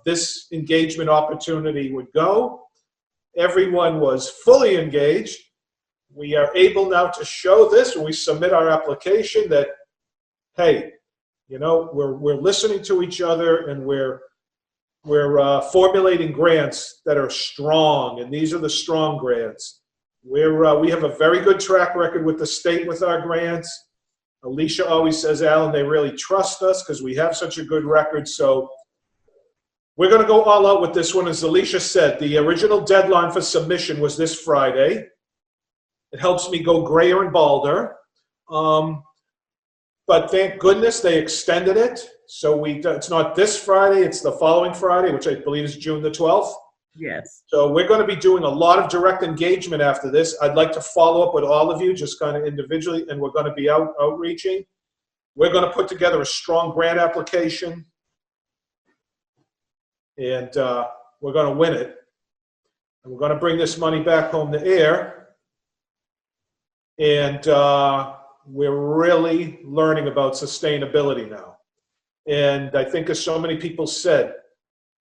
this engagement opportunity would go. Everyone was fully engaged. We are able now to show this when we submit our application that, hey, we're listening to each other, and we're formulating grants that are strong, and these are the strong grants. We have a very good track record with the state with our grants. Alicia always says, Alan, they really trust us because we have such a good record. So we're going to go all out with this one. As Alicia said, the original deadline for submission was this Friday. It helps me go grayer and balder. But thank goodness they extended it. So it's not this Friday, it's the following Friday, which I believe is June the 12th. Yes. So we're going to be doing a lot of direct engagement after this. I'd like to follow up with all of you, just kind of individually, and we're going to be outreaching. We're going to put together a strong grant application, and we're going to win it. And we're going to bring this money back home to air. And we're really learning about sustainability now. And I think, as so many people said,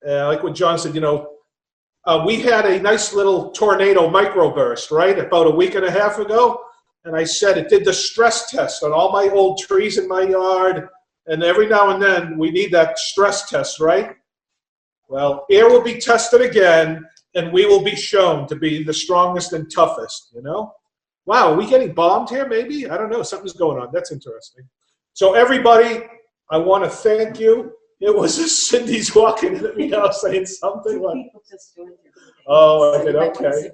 like what John said, we had a nice little tornado microburst, right, about a week and a half ago. And I said it did the stress test on all my old trees in my yard. And every now and then we need that stress test, right? Well, air will be tested again, and we will be shown to be the strongest and toughest, Wow, are we getting bombed here, maybe? I don't know. Something's going on. That's interesting. So everybody, I want to thank you. It was Cindy's walking in at me now saying something. Oh, I did. Okay.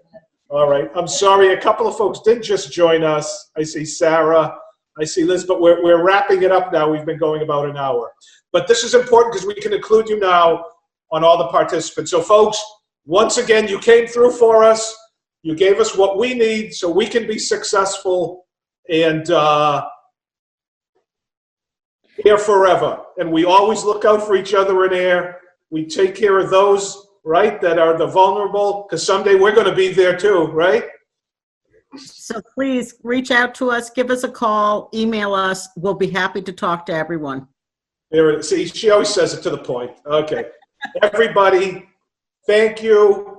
All right. I'm sorry. A couple of folks did just join us. I see Sarah. I see Liz. But we're wrapping it up now. We've been going about an hour. But this is important because we can include you now on all the participants. So, folks, once again, you came through for us. You gave us what we need so we can be successful and air forever. And we always look out for each other in air. We take care of those, right, that are the vulnerable, because someday we're going to be there too, right? So please reach out to us, give us a call, email us. We'll be happy to talk to everyone. There, see, she always says it to the point. Okay. Everybody, thank you.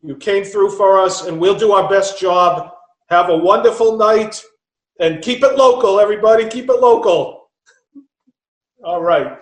You came through for us, and we'll do our best job. Have a wonderful night, and keep it local, everybody. Keep it local. All right.